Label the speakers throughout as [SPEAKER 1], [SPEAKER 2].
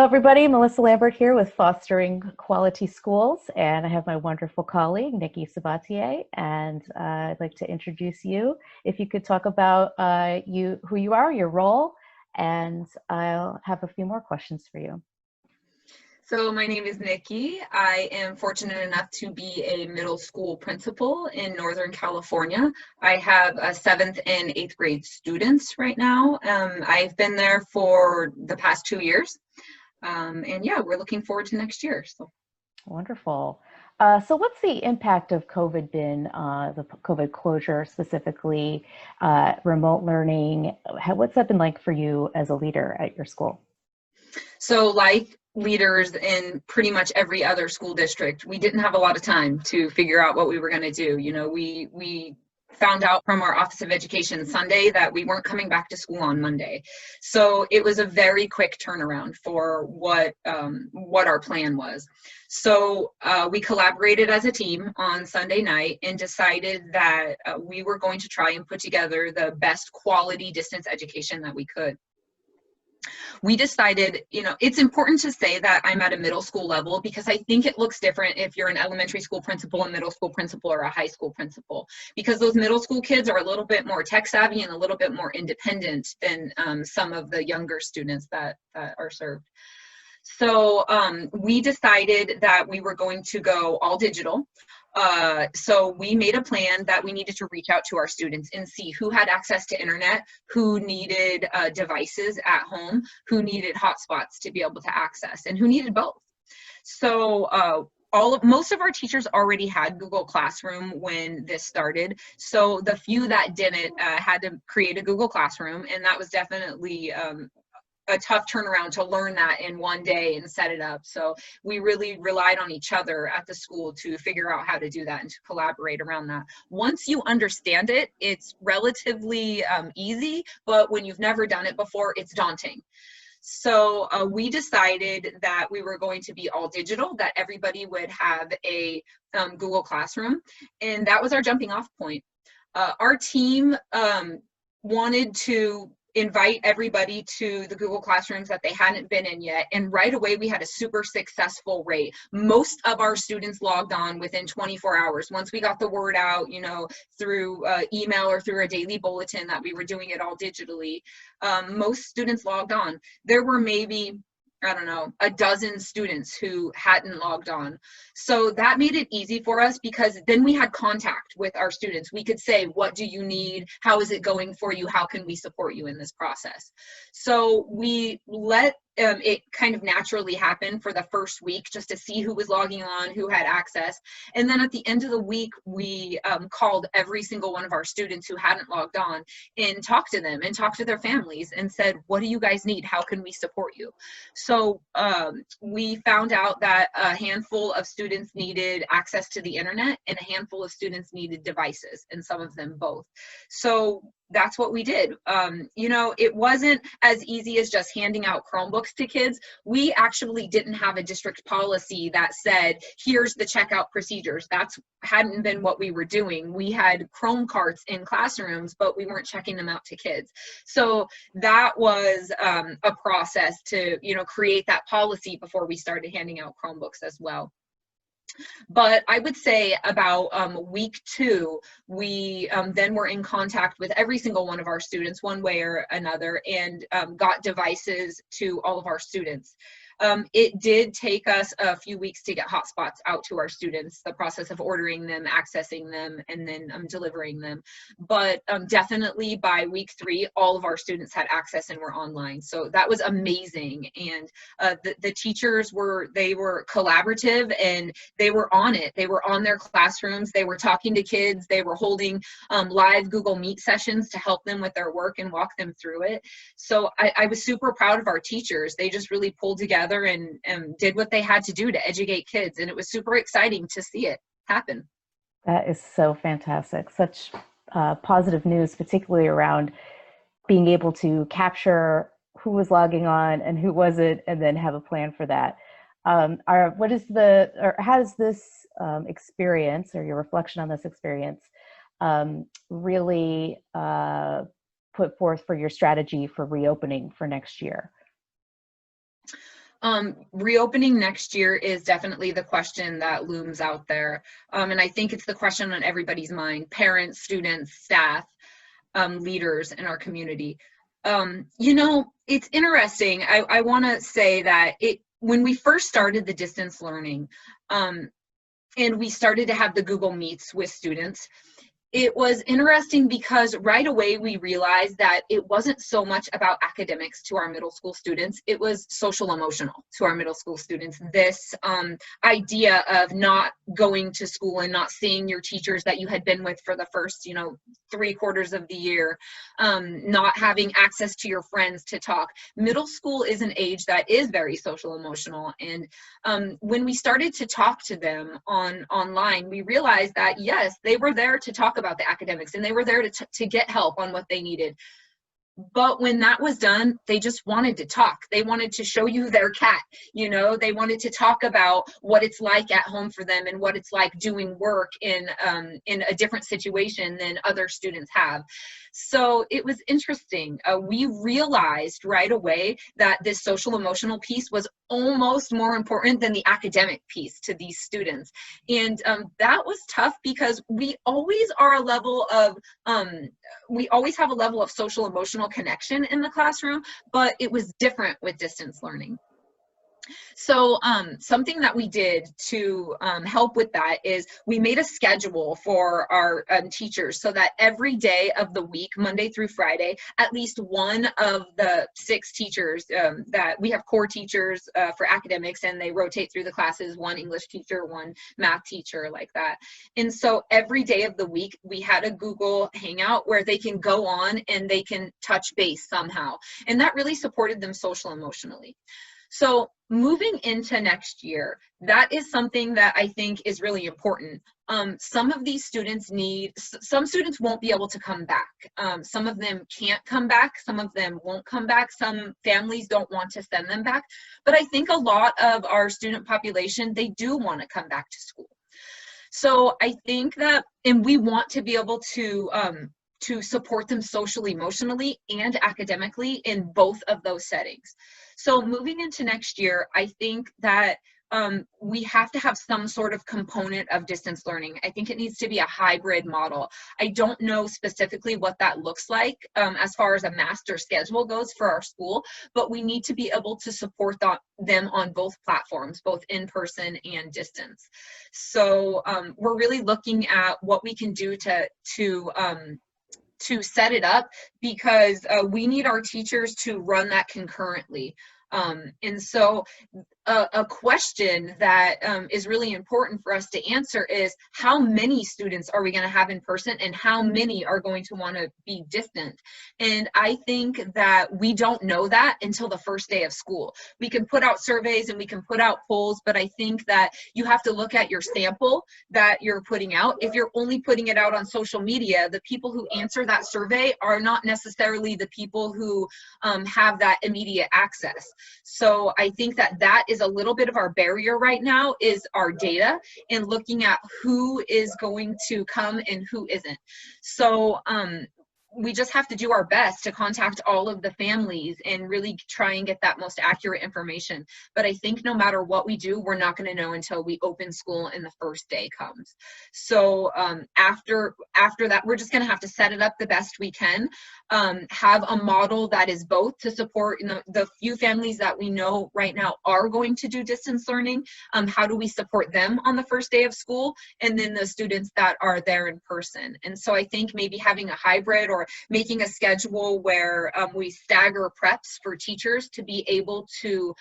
[SPEAKER 1] Hello, everybody. Melissa Lambert here with Fostering Quality Schools, and I have my wonderful colleague, Nikki Sabatier, and I'd like to introduce you. If you could talk about who you are, your role, and I'll have a few more questions for you.
[SPEAKER 2] So my name is Nikki. I am fortunate enough to be a middle school principal in Northern California. I have 7th and 8th grade students right now. I've been there for the past 2 years. And yeah, we're looking forward to next year. So.
[SPEAKER 1] Wonderful. So what's the impact of COVID been, the COVID closure specifically, remote learning? What's that been like for you as a leader at your school?
[SPEAKER 2] So like leaders in pretty much every other school district, we didn't have a lot of time to figure out what we were going to do. You know, we found out from our Office of Education Sunday that we weren't coming back to school on Monday. So it was a very quick turnaround for what our plan was. So we collaborated as a team on Sunday night and decided that we were going to try and put together the best quality distance education that we could. We decided, you know, it's important to say that I'm at a middle school level because I think it looks different if you're an elementary school principal, a middle school principal, or a high school principal, because those middle school kids are a little bit more tech savvy and a little bit more independent than some of the younger students that are served. So we decided that we were going to go all digital. So we made a plan that we needed to reach out to our students and see who had access to internet, who needed devices at home, who needed hotspots to be able to access, and who needed both. So most of our teachers already had Google Classroom when this started. So the few that didn't had to create a Google Classroom, and that was definitely a tough turnaround to learn that in one day and set it up. So we really relied on each other at the school to figure out how to do that and to collaborate around that. Once you understand it, it's relatively easy, but when you've never done it before, it's daunting. So we decided that we were going to be all digital, that everybody would have a Google Classroom, and that was our jumping off point. Our team wanted to invite everybody to the Google Classrooms that they hadn't been in yet. And right away, we had a super successful rate. Most of our students logged on within 24 hours. Once we got the word out, you know, through email or through a daily bulletin that we were doing it all digitally, most students logged on. There were maybe, I don't know, a dozen students who hadn't logged on. So that made it easy for us because then we had contact with our students. We could say, what do you need? How is it going for you? How can we support you in this process? So we let it kind of naturally happen for the first week just to see who was logging on, who had access. And then at the end of the week, we called every single one of our students who hadn't logged on and talked to them and talked to their families and said, what do you guys need? How can we support you? So we found out that a handful of students needed access to the internet and a handful of students needed devices, and some of them both. So that's what we did. You know, it wasn't as easy as just handing out Chromebooks to kids. We actually didn't have a district policy that said, here's the checkout procedures. That's hadn't been what we were doing. We had Chrome carts in classrooms, but we weren't checking them out to kids. So that was a process to, you know, create that policy before we started handing out Chromebooks as well. But I would say about week 2, we then were in contact with every single one of our students one way or another and got devices to all of our students. It did take us a few weeks to get hotspots out to our students, the process of ordering them, accessing them, and then delivering them. But definitely by week 3, all of our students had access and were online. So that was amazing. And the teachers were collaborative and they were on it. They were on their classrooms. They were talking to kids. They were holding live Google Meet sessions to help them with their work and walk them through it. So I was super proud of our teachers. They just really pulled together and did what they had to do to educate kids. And it was super exciting to see it happen.
[SPEAKER 1] That is so fantastic. Such positive news, particularly around being able to capture who was logging on and who wasn't, and then have a plan for that. Has this experience, or your reflection on this experience, really put forth for your strategy for reopening for next year?
[SPEAKER 2] Reopening next year is definitely the question that looms out there. And I think it's the question on everybody's mind: parents, students, staff, leaders in our community. You know, it's interesting. I want to say that when we first started the distance learning, and we started to have the Google Meets with students, it was interesting because right away we realized that it wasn't so much about academics to our middle school students, it was social emotional to our middle school students. This idea of not going to school and not seeing your teachers that you had been with for the first, 3/4 of the year, not having access to your friends to talk. Middle school is an age that is very social emotional. And when we started to talk to them online, we realized that yes, they were there to talk about the academics and they were there to get help on what they needed. But when that was done, they just wanted to talk. They wanted to show you their cat, they wanted to talk about what it's like at home for them and what it's like doing work in a different situation than other students have. So it was interesting. We realized right away that this social emotional piece was almost more important than the academic piece to these students. And that was tough because we always have a level of social emotional connection in the classroom, but it was different with distance learning. So something that we did to help with that is we made a schedule for our teachers so that every day of the week, Monday through Friday, at least one of the 6 teachers that we have core teachers for academics, and they rotate through the classes, one English teacher, one math teacher, like that. And so every day of the week, we had a Google Hangout where they can go on and they can touch base somehow. And that really supported them social emotionally. So moving into next year, that is something that I think is really important. Some of these students some students won't be able to come back. Some of them can't come back. Some of them won't come back. Some families don't want to send them back. But I think a lot of our student population, they do want to come back to school. So I think that, and we want to be able to support them socially, emotionally, and academically in both of those settings. So moving into next year, I think that we have to have some sort of component of distance learning. I think it needs to be a hybrid model. I don't know specifically what that looks like as far as a master schedule goes for our school, but we need to be able to support them on both platforms, both in person and distance. So we're really looking at what we can do to set it up, because we need our teachers to run that concurrently. And so a question that is really important for us to answer is, how many students are we going to have in person and how many are going to want to be distant? And I think that we don't know that until the first day of school. We can put out surveys and we can put out polls, but I think that you have to look at your sample that you're putting out. If you're only putting it out on social media, the people who answer that survey are not necessarily the people who have that immediate access. So I think that is a little bit of our barrier right now, is our data and looking at who is going to come and who isn't. So we just have to do our best to contact all of the families and really try and get that most accurate information. But I think no matter what we do, we're not going to know until we open school and the first day comes. So after that, we're just going to have to set it up the best we can, have a model that is both to support the few families that we know right now are going to do distance learning. How do we support them on the first day of school, and then the students that are there in person? And so I think maybe having a hybrid or making a schedule where we stagger preps for teachers to be able to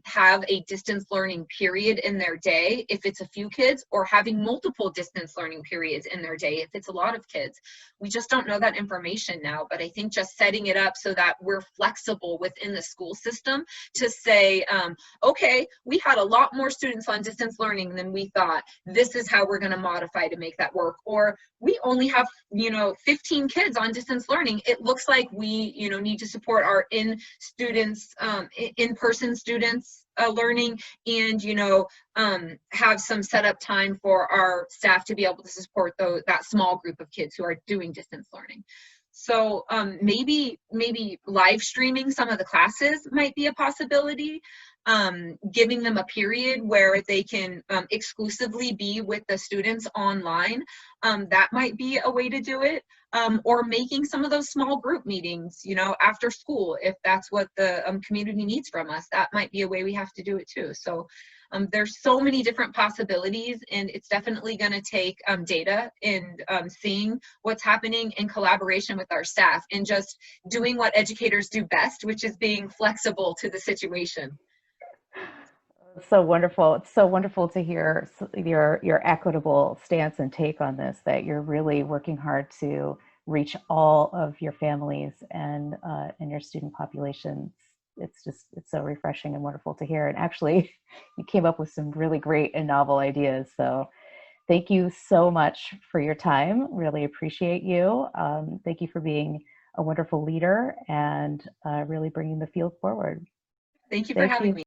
[SPEAKER 2] have a distance learning period in their day if it's a few kids, or having multiple distance learning periods in their day if it's a lot of kids. We just don't know that information now, but I think just setting it up so that we're flexible within the school system to say, okay, we had a lot more students on distance learning than we thought. This is how we're going to modify to make that work. Or we only have 15 kids on distance learning. It looks like we need to support our in-person students learning, and have some setup time for our staff to be able to support that small group of kids who are doing distance learning. So maybe live streaming some of the classes might be a possibility. giving them a period where they can exclusively be with the students online. That might be a way to do it. Or making some of those small group meetings, you know, after school, if that's what the community needs from us, that might be a way we have to do it too. So there's so many different possibilities, and it's definitely going to take data and seeing what's happening in collaboration with our staff and just doing what educators do best, which is being flexible to the situation.
[SPEAKER 1] So wonderful. It's so wonderful to hear your equitable stance and take on this, that you're really working hard to reach all of your families and your student populations. It's so refreshing and wonderful to hear. And actually, you came up with some really great and novel ideas. So thank you so much for your time. Really appreciate you. Thank you for being a wonderful leader and really bringing the field forward.
[SPEAKER 2] Thank you for
[SPEAKER 1] Thank
[SPEAKER 2] having
[SPEAKER 1] you.
[SPEAKER 2] me.